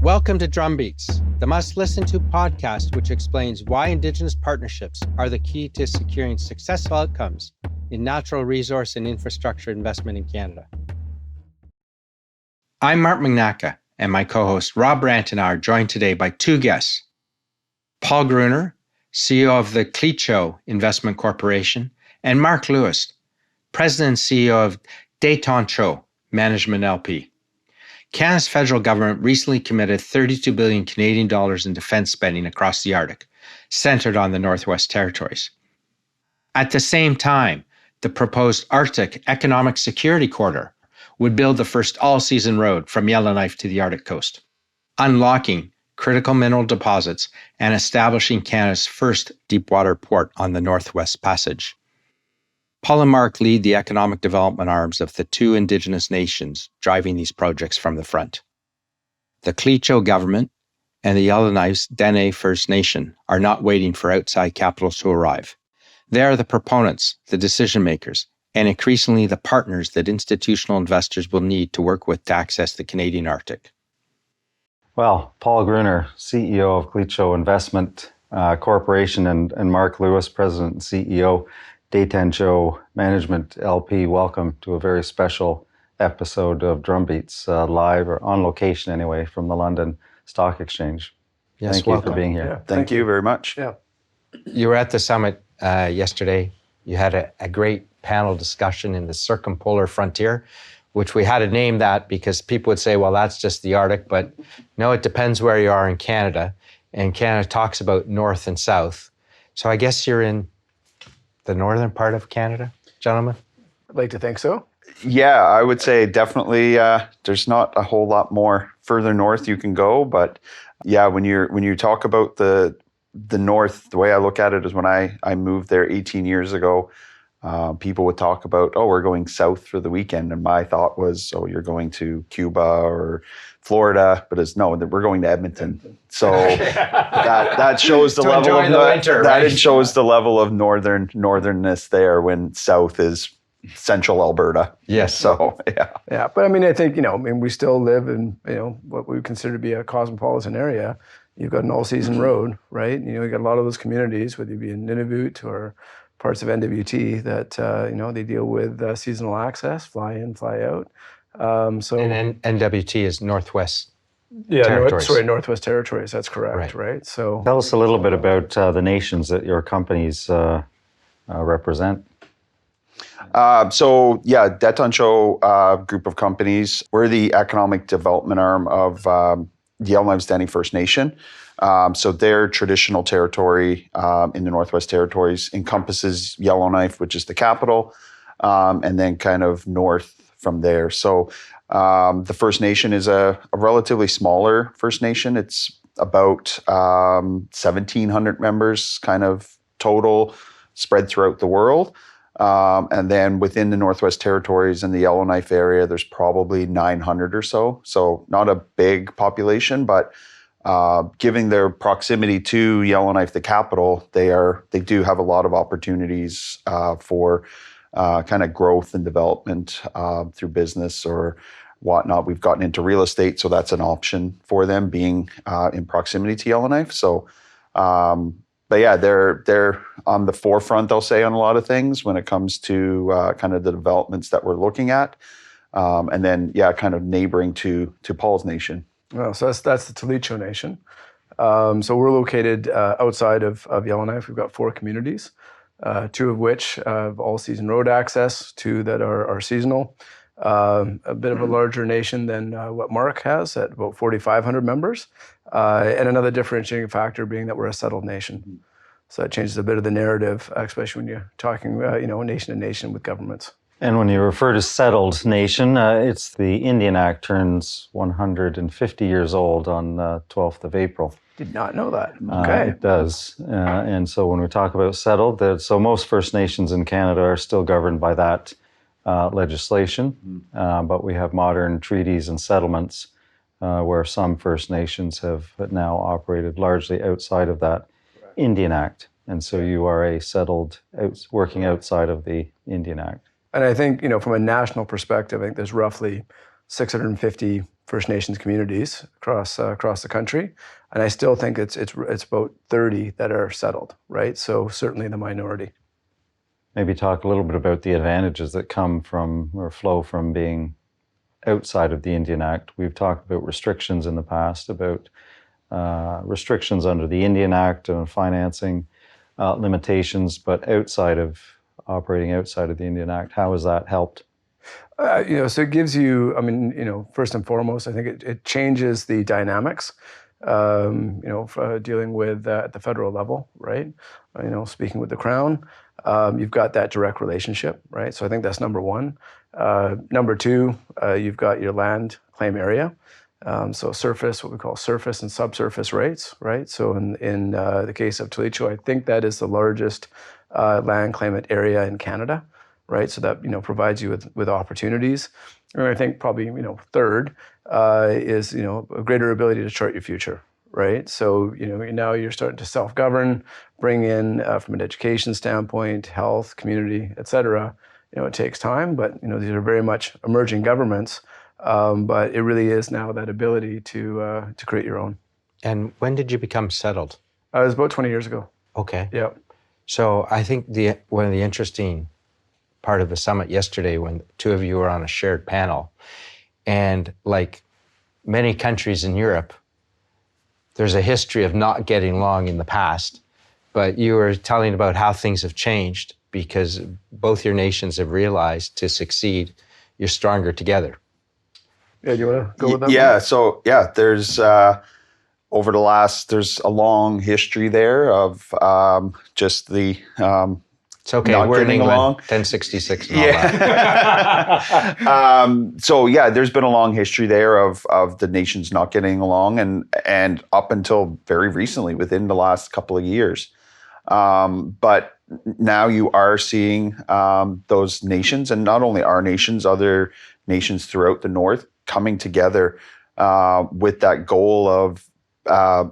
Welcome to Drumbeats, the must-listen-to podcast which explains why Indigenous partnerships are the key to securing successful outcomes in natural resource and infrastructure investment in Canada. I'm Mark Magnacca, and my co-host Rob Brandt and I are joined today by two guests. Paul Gruner, CEO of the Clecho Investment Corporation, and Mark Lewis, President and CEO of Det'on Management LP. Canada's federal government recently committed 32 billion Canadian dollars in defense spending across the Arctic, centered on the Northwest Territories. At the same time, the proposed Arctic Economic Security Corridor would build the first all-season road from Yellowknife to the Arctic coast, unlocking critical mineral deposits and establishing Canada's first deepwater port on the Northwest Passage. Paul and Mark lead the economic development arms of the two Indigenous nations driving these projects from the front. The Clecho government and the Yellowknife's Dene First Nation are not waiting for outside capitals to arrive. They are the proponents, the decision makers, and increasingly the partners that institutional investors will need to work with to access the Canadian Arctic. Well, Paul Gruner, CEO of Clecho Investment Corporation, and Mark Lewis, President and CEO, Det'on Management LP, welcome to a very special episode of Drumbeats, live or on location anyway, from the London Stock Exchange. Yes, Thank welcome. you for being here. Yeah, thank you very much. Yeah. You were at the summit yesterday. You had a great panel discussion in the circumpolar frontier, which we had to name that because people would say, well, that's just the Arctic, but no, it depends where you are in Canada. And Canada talks about north and south. So I guess you're in the northern part of Canada, gentlemen? I'd like to think so. Yeah, I would say definitely there's not a whole lot more further north you can go, but yeah, when you talk about the north, the way I look at it is when I moved there 18 years ago, people would talk about, oh, we're going south for the weekend, and my thought was, oh, you're going to Cuba or Florida, but it's no, we're going to Edmonton. So that shows the level of winter, that right? It shows the level of northernness there when south is central Alberta. Yes. So yeah. Yeah, but I mean, I think we still live in what we would consider to be a cosmopolitan area. You've got an all-season road, right? You got a lot of those communities, whether you be in Nunavut or parts of NWT, that they deal with seasonal access, fly in, fly out. And NWT is Northwest Territories. Northwest Territories. That's correct, right? So Tell us a little bit about the nations that your companies represent. Det'on group of companies. We're the economic development arm of the Yellowknife's Dene First Nation. So their traditional territory in the Northwest Territories encompasses Yellowknife, which is the capital, and then kind of north from there. So the First Nation is a relatively smaller First Nation. It's about 1,700 members kind of total spread throughout the world. And then within the Northwest Territories and the Yellowknife area, there's probably 900 or so. So not a big population, but given their proximity to Yellowknife, the capital, they do have a lot of opportunities for kind of growth and development through business or whatnot. We've gotten into real estate, so that's an option for them being in proximity to Yellowknife. So, but yeah, they're on the forefront, I'll say, on a lot of things when it comes to kind of the developments that we're looking at, and then kind of neighboring to Paul's nation. Well, so that's the Clecho Nation. So we're located outside of Yellowknife. We've got 4 communities, 2 of which have all-season road access, 2 that are seasonal. A bit of a larger nation than what Mark has at about 4,500 members. And another differentiating factor being that we're a settled nation. So that changes a bit of the narrative, especially when you're talking, nation to nation with governments. And when you refer to settled nation, it's the Indian Act turns 150 years old on 12th of April. Did not know that. Okay. It does. And so when we talk about settled, so most First Nations in Canada are still governed by that legislation, but we have modern treaties and settlements where some First Nations have now operated largely outside of that Indian Act. And so you are a settled, working outside of the Indian Act. And I think, from a national perspective, I think there's roughly 650 First Nations communities across the country, and I still think it's about 30 that are settled, right? So certainly the minority. Maybe talk a little bit about the advantages that come from or flow from being outside of the Indian Act. We've talked about restrictions in the past, about restrictions under the Indian Act and financing limitations, but operating outside of the Indian Act, how has that helped? So it gives you, first and foremost, I think it changes the dynamics, for dealing with at the federal level, right? Speaking with the Crown, you've got that direct relationship, right? So I think that's number one. Number two, you've got your land claim area. So surface, what we call surface and subsurface rates, right? So in the case of Tlicho, I think that is the largest land claimant area in Canada, right? So that provides you with opportunities. And I think probably third is a greater ability to chart your future, right? So now you're starting to self-govern, bring in from an education standpoint, health, community, et cetera. It takes time, but these are very much emerging governments. But it really is now that ability to create your own. And when did you become settled? It was about 20 years ago. Okay. Yeah. So I think one of the interesting part of the summit yesterday, when the two of you were on a shared panel, and like many countries in Europe, there's a history of not getting along in the past, but you were telling about how things have changed because both your nations have realized to succeed, you're stronger together. Yeah, do you want to go with that? Yeah, so there's there's a long history there of just the it's okay, not we're in getting England, along. 1066 and all that. There's been a long history there of the nations not getting along, and up until very recently, within the last couple of years. But now you are seeing those nations, and not only our nations, other nations throughout the North, coming together with that goal of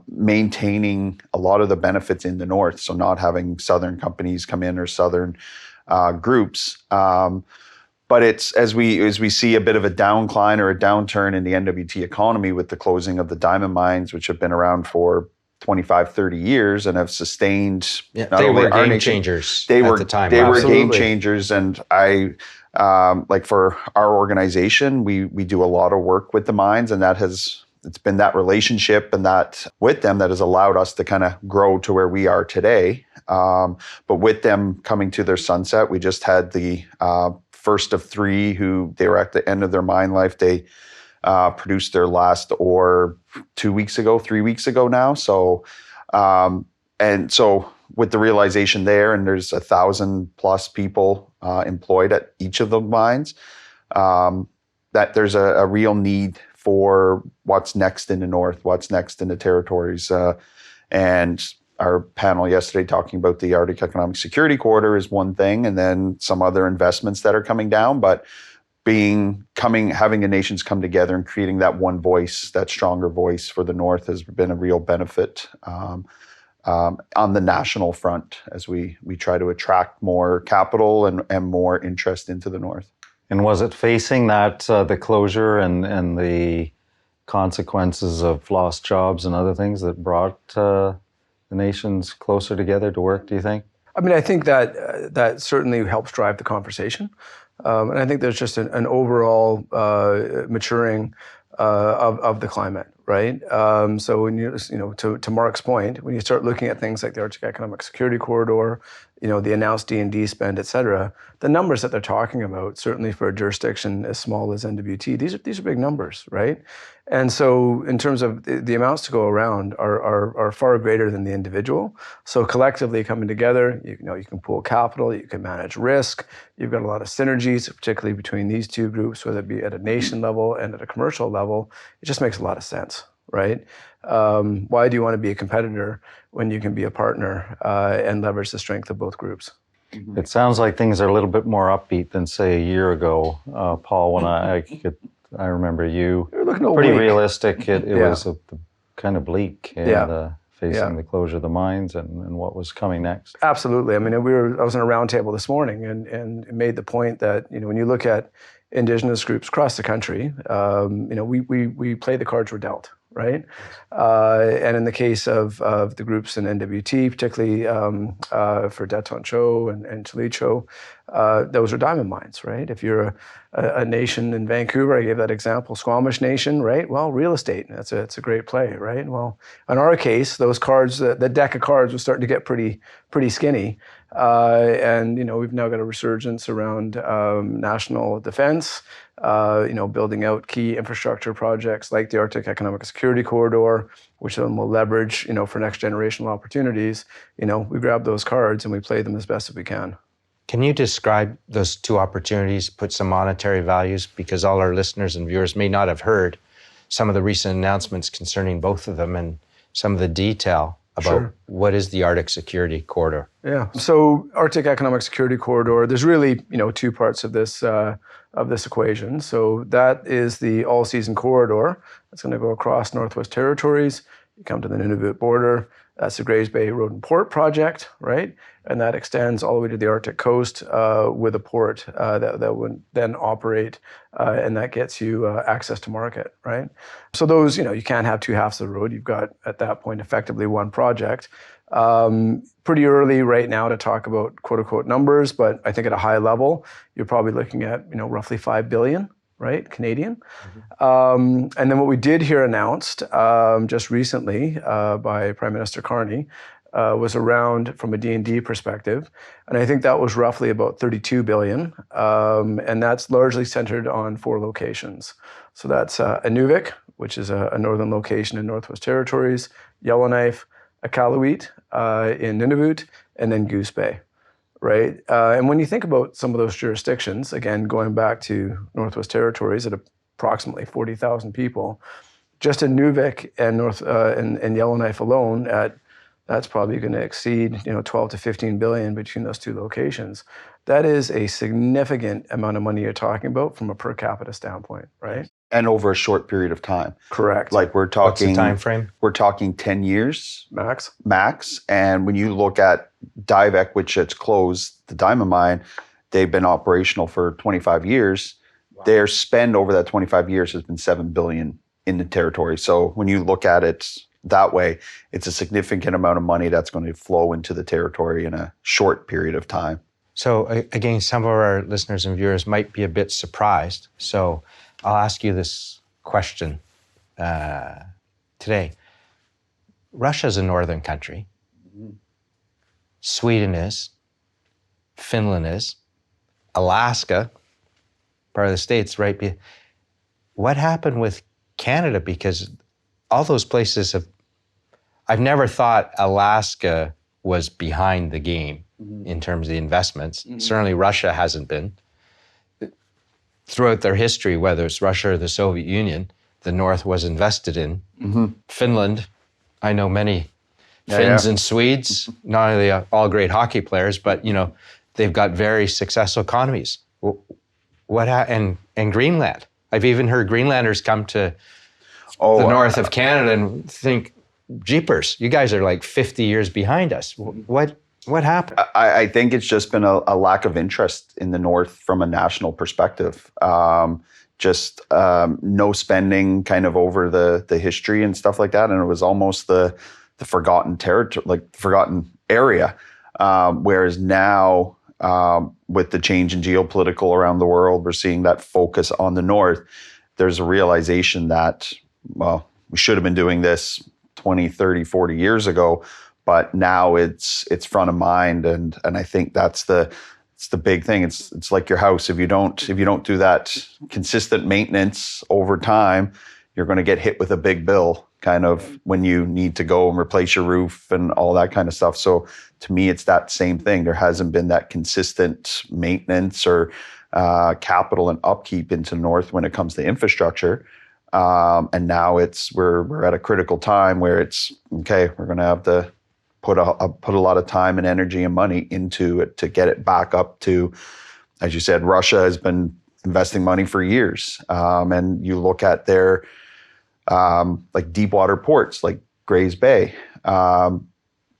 maintaining a lot of the benefits in the North. So not having Southern companies come in or Southern groups. But it's as we see a bit of a downcline or a downturn in the NWT economy with the closing of the diamond mines, which have been around for 25, 30 years and have sustained. They were game changers at the time. They were game changers. And I, for our organization, we do a lot of work with the mines, and it's been that relationship and that with them that has allowed us to kind of grow to where we are today. But with them coming to their sunset, we just had the first of three who they were at the end of their mine life. They produced their last ore 3 weeks ago now. So, so with the realization there, and there's 1,000+ people employed at each of the mines, that there's a real need for what's next in the North, what's next in the territories. And our panel yesterday talking about the Arctic Economic Security Corridor is one thing, and then some other investments that are coming down. But having the nations come together and creating that one voice, that stronger voice for the North has been a real benefit on the national front as we try to attract more capital and more interest into the North. And was it facing that, the closure and the consequences of lost jobs and other things that brought the nations closer together to work, do you think? I mean, I think that certainly helps drive the conversation. And I think there's just an overall maturing of the climate, right? So when to Mark's point, when you start looking at things like the Arctic Economic Security Corridor, the announced D&D spend, et cetera, the numbers that they're talking about, certainly for a jurisdiction as small as NWT, these are big numbers, right? And so in terms of the amounts to go around are far greater than the individual. So collectively coming together, you can pool capital, you can manage risk, you've got a lot of synergies, particularly between these two groups, whether it be at a nation level and at a commercial level. It just makes a lot of sense, right? Why do you want to be a competitor when you can be a partner and leverage the strength of both groups? It sounds like things are a little bit more upbeat than, say, a year ago, Paul, when I remember you pretty realistic. It was kind of bleak and facing the closure of the mines and what was coming next. Absolutely. I mean, I was on a roundtable this morning and made the point that when you look at Indigenous groups across the country, we play the cards we're dealt, right? And in the case of the groups in NWT, particularly for Det'on and Tlicho, those are diamond mines, right? If you're a nation in Vancouver, I gave that example, Squamish Nation, right? Well, real estate, it's a great play, right? Well, in our case, those cards, the deck of cards was starting to get pretty skinny. And we've now got a resurgence around national defense, building out key infrastructure projects like the Arctic Economic Security Corridor, which then will leverage, for next generational opportunities. We grab those cards and we play them as best as we can. Can you describe those two opportunities, put some monetary values, because all our listeners and viewers may not have heard some of the recent announcements concerning both of them and some of the detail about what is the Arctic Security Corridor? Yeah. So Arctic Economic Security Corridor, there's really, two parts of this equation. So that is the all-season corridor. That's going to go across Northwest Territories. You come to the Nunavut border. That's the Grays Bay Road and Port project, right? And that extends all the way to the Arctic coast with a port that would then operate, and that gets you access to market, right? So those, you can't have two halves of the road. You've got, at that point, effectively one project. Pretty early right now to talk about quote-unquote numbers, but I think at a high level, you're probably looking at, roughly 5 billion, right, Canadian. And then what we did hear announced just recently by Prime Minister Carney was around, from a D&D perspective, and I think that was roughly about 32 billion, and that's largely centered on 4 locations. So that's Inuvik, which is a northern location in Northwest Territories, Yellowknife, Iqaluit in Nunavut, and then Goose Bay. Right, and when you think about some of those jurisdictions, again, going back to Northwest Territories at approximately 40,000 people, just in Nunavut and Yellowknife alone, that's probably going to exceed 12 to 15 billion between those two locations. That is a significant amount of money you're talking about from a per capita standpoint, right? And over a short period of time. Correct. Like we're talking. What's the time frame? We're talking 10 years max. And when you look at Diavik, which it's closed, the diamond mine, they've been operational for 25 years. Wow. Their spend over that 25 years has been 7 billion in the territory. So when you look at it that way, it's a significant amount of money that's going to flow into the territory in a short period of time. So again, some of our listeners and viewers might be a bit surprised. So I'll ask you this question today. Russia's a northern country. Sweden is. Finland is. Alaska, part of the States, right? What happened with Canada? Because all those places I've never thought Alaska was behind the game in terms of the investments. Certainly Russia hasn't been. Throughout their history, whether it's Russia or the Soviet Union, the North was invested in. Finland, I know many Finns and Swedes, not only all great hockey players, but they've got very successful economies. And Greenland. I've even heard Greenlanders come to the north of Canada and think, jeepers, you guys are like 50 years behind us. What happened? I think it's just been a lack of interest in the North from a national perspective. No spending kind of over the history and stuff like that. And it was almost the forgotten territory, like the forgotten area. Whereas now, with the change in geopolitical around the world, we're seeing that focus on the North. There's a realization that, well, we should have been doing this 20, 30, 40 years ago, but now it's front of mind, and I think it's the big thing. It's like your house. If you don't do that consistent maintenance over time, you're going to get hit with a big bill kind of when you need to go and replace your roof and all that kind of stuff. So to me, it's that same thing. There hasn't been that consistent maintenance or capital and upkeep into North when it comes to infrastructure. And now we're at a critical time where it's okay. We're going to have to put a lot of time and energy and money into it to get it back up to, as you said, Russia has been investing money for years. And you look at their like deep water ports, like Grays Bay.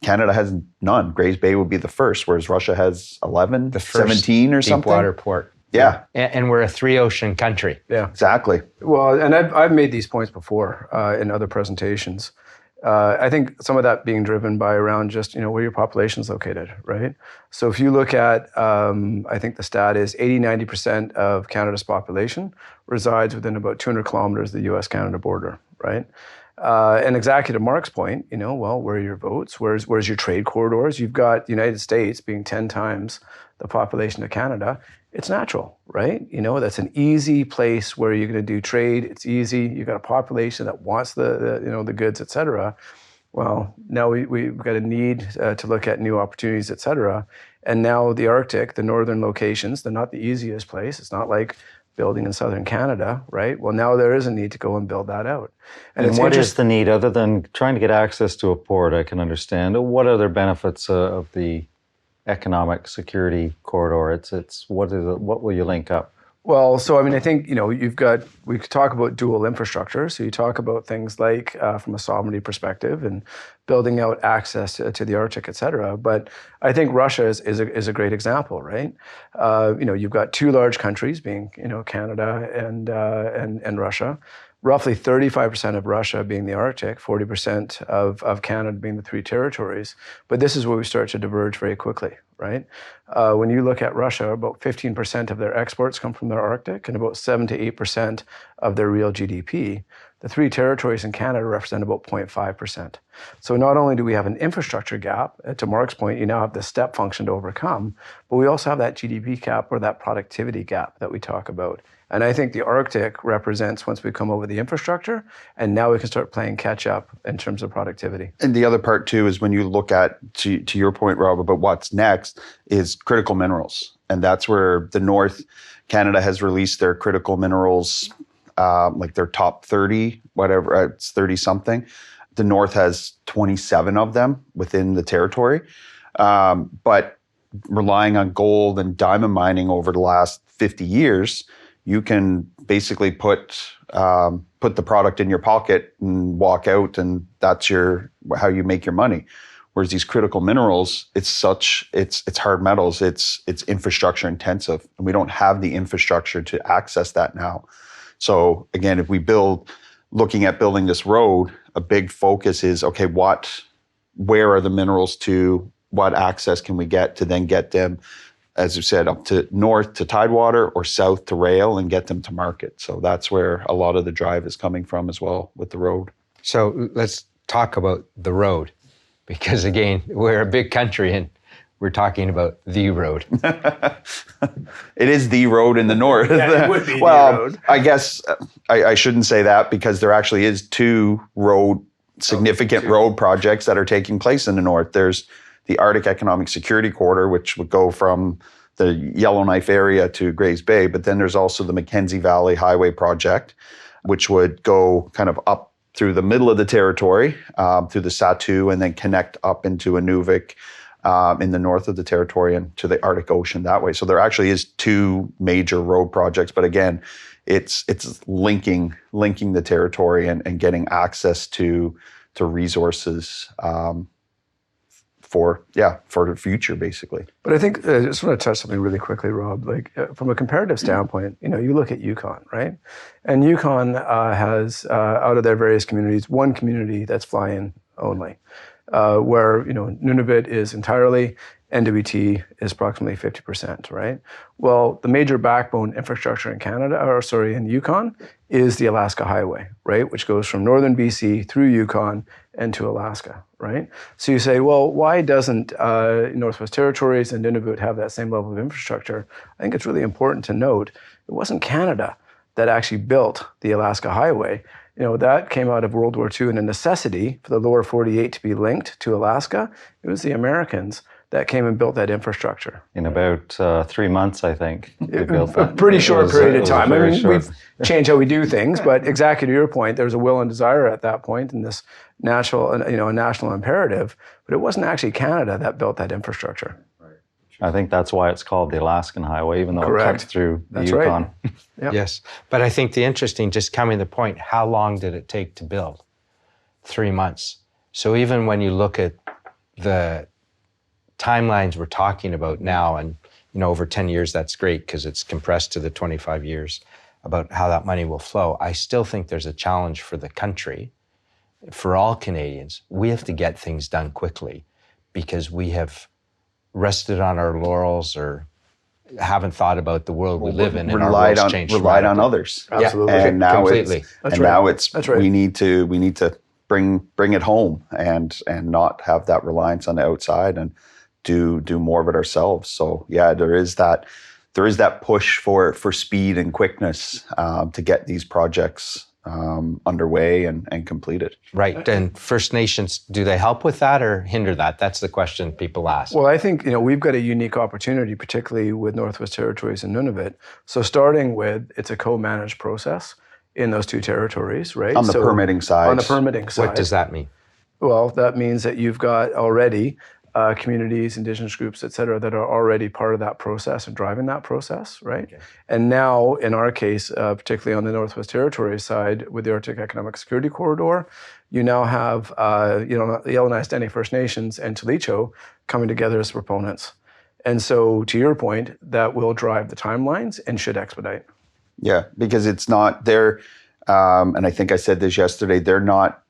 Canada has none. Grays Bay would be the first, whereas Russia has 11, 17 or something. Deep water port. Yeah, And we're a 3-ocean country. Yeah. exactly. Well, and I've made these points before in other presentations. I think some of that being driven by around just, where your population is located, right? So if you look at, I think the stat is 80-90% of Canada's population resides within about 200 kilometers of the U.S.-Canada border, right? And exactly to Mark's point, well, where are your votes? Where's your trade corridors? You've got the United States being 10 times the population of Canada. It's natural, right? That's an easy place where you're going to do trade. It's easy. You've got a population that wants the goods, et cetera. Well, now we've got a need to look at new opportunities, et cetera. And now the Arctic, the northern locations, they're not the easiest place. It's not like building in southern Canada, right? Well, now there is a need to go and build that out. And what is the need other than trying to get access to a port? I can understand. What other benefits of the economic security corridor? It's what will you link up? Well, so I think we could talk about dual infrastructure. So you talk about things like from a sovereignty perspective and building out access to the Arctic, et cetera. But I think Russia is a great example, right? You've got two large countries being Canada and Russia. Roughly 35% of Russia being the Arctic, 40% of Canada being the 3 territories. But this is where we start to diverge very quickly, right? When you look at Russia, about 15% of their exports come from their Arctic and about 7 to 8% of their real GDP. The 3 territories in Canada represent about 0.5%. So not only do we have an infrastructure gap, to Mark's point, you now have the step function to overcome, but we also have that GDP gap or that productivity gap that we talk about. And I think the Arctic represents once we come over the infrastructure, and now we can start playing catch up in terms of productivity. And the other part too is when you look at, to your point, Rob, about what's next is critical minerals. And that's where the North, Canada has released their critical minerals, like their top 30, whatever, it's 30 something. The North has 27 of them within the territory. But relying on gold and diamond mining over the last 50 years, you can basically put the product in your pocket and walk out, and that's how you make your money. Whereas these critical minerals, it's hard metals, it's infrastructure intensive, and we don't have the infrastructure to access that now. So again, if we looking at building this road, a big focus is, okay, where are the minerals to? What access can we get to then get them, as you said, up to north to tidewater or south to rail and get them to market? So that's where a lot of the drive is coming from as well with the road. So let's talk about the road, because again, we're a big country and we're talking about the road. It is the road in the north. Yeah, it would be well, the road. I guess I shouldn't say that, because there actually is 2 significant road projects that are taking place in the north. There's the Arctic Economic Security Corridor, which would go from the Yellowknife area to Grays Bay, but then there's also the Mackenzie Valley Highway Project, which would go kind of up through the middle of the territory, through the Satu, and then connect up into Nunavut in the north of the territory and to the Arctic Ocean that way. So there actually is 2 major road projects, but again, it's linking the territory and getting access to resources for the future, basically. But I think I just want to touch something really quickly, Rob. Like from a comparative standpoint, you look at Yukon, right? And Yukon has out of their various communities, 1 community that's fly-in only, where Nunavut is entirely, NWT is approximately 50%, right? Well, the major backbone infrastructure in Yukon is the Alaska Highway, right? Which goes from northern BC through Yukon and to Alaska, right? So you say, well, why doesn't Northwest Territories and Nunavut have that same level of infrastructure? I think it's really important to note it wasn't Canada that actually built the Alaska Highway. That came out of World War II and a necessity for the lower 48 to be linked to Alaska. It was the Americans that came and built that infrastructure. In about 3 months, I think, they built that. A pretty short period of time. We've changed how we do things, but exactly to your point, there was a will and desire at that point in this a national imperative, but it wasn't actually Canada that built that infrastructure. I think that's why it's called the Alaskan Highway, even though Correct. It cuts through the That's Yukon. Right. Yep. Yes, but I think the interesting, just coming to the point, how long did it take to build? 3 months. So even when you look at the timelines we're talking about now, and over 10 years, that's great because it's compressed to the 25 years about how that money will flow. I still think there's a challenge for the country, for all Canadians. We have to get things done quickly because we have rested on our laurels or haven't thought about the world we live in, and our world's changed relied on radically. others. Absolutely. And now completely. we need to bring it home and not have that reliance on the outside and do more of it ourselves. So yeah, there is that push for speed and quickness to get these projects underway and completed. Right. And First Nations, do they help with that or hinder that? That's the question people ask. Well, I think, we've got a unique opportunity, particularly with Northwest Territories and Nunavut. So starting with, it's a co-managed process in those two territories, right? On the permitting side. On the permitting side. What does that mean? Well, that means that you've got already communities, Indigenous groups, et cetera, that are already part of that process and driving that process, right? Okay. And now, in our case, particularly on the Northwest Territories side, with the Arctic Economic Security Corridor, you now have, the Yellowknife, Dene First Nations and Tlicho coming together as proponents. And so, to your point, that will drive the timelines and should expedite. Yeah, because it's not they're, and I think I said this yesterday, they're not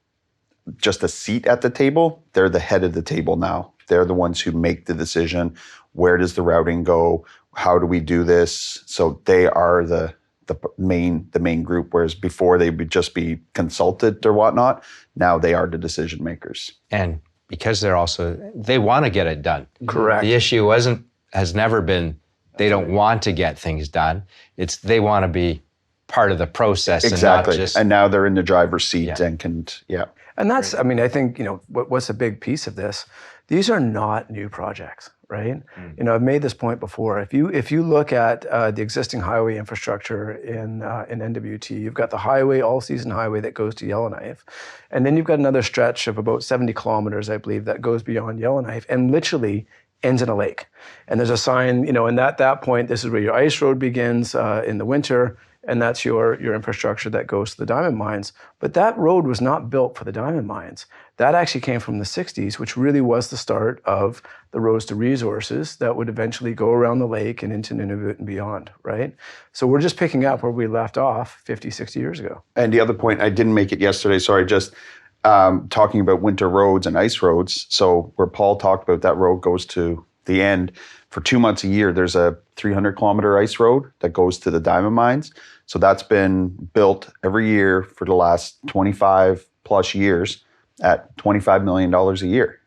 just a seat at the table, they're the head of the table now. They're the ones who make the decision. Where does the routing go? How do we do this? So they are the main group, whereas before they would just be consulted or whatnot. Now they are the decision makers. And because they want to get it done. Correct. The issue has never been they don't want to get things done. It's they want to be part of the process. Exactly. And not just... And now they're in the driver's seat and can, And that's, I think, what's a big piece of this? These are not new projects, right? I've made this point before. If you look at the existing highway infrastructure in NWT, you've got the highway, all-season highway that goes to Yellowknife, and then you've got another stretch of about 70 kilometers, I believe, that goes beyond Yellowknife and literally ends in a lake. And there's a sign, and at that point, this is where your ice road begins in the winter, and that's your infrastructure that goes to the diamond mines. But that road was not built for the diamond mines. That actually came from the 60s, which really was the start of the roads to resources that would eventually go around the lake and into Nunavut and beyond, right? So we're just picking up where we left off 50, 60 years ago. And the other point, I didn't make it yesterday, sorry, just talking about winter roads and ice roads. So where Paul talked about that road goes to the end, for 2 months a year, there's a 300-kilometer ice road that goes to the diamond mines. So that's been built every year for the last 25 plus years at $25 million a year.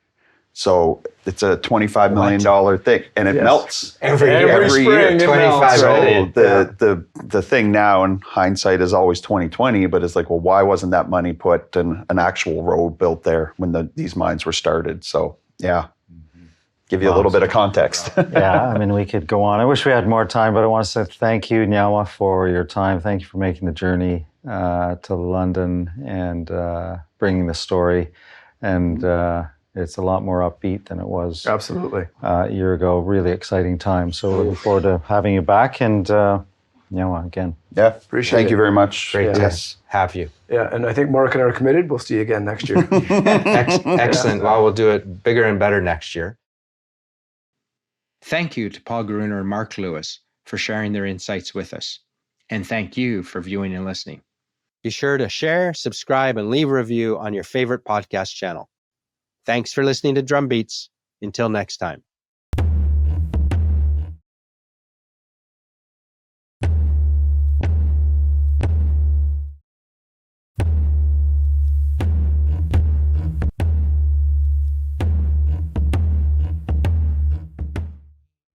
So it's a $25 million thing, and it melts every year. 25 So the thing now, in hindsight, is always 2020. But it's like, well, why wasn't that money put in an actual road built there when these mines were started? So yeah. Give you a little bit of context. Yeah, we could go on. I wish we had more time, but I want to say thank you, Nyawa, for your time. Thank you for making the journey to London and bringing the story. And it's a lot more upbeat than it was Absolutely. A year ago. Really exciting time. So looking forward to having you back. And Nyawa, again. Yeah, appreciate it. Thank you very much. Great to have you. Yeah, and I think Mark and I are committed. We'll see you again next year. Excellent. Well, we'll do it bigger and better next year. Thank you to Paul Gruner and Mark Lewis for sharing their insights with us. And thank you for viewing and listening. Be sure to share, subscribe, and leave a review on your favorite podcast channel. Thanks for listening to Drumbeats. Until next time.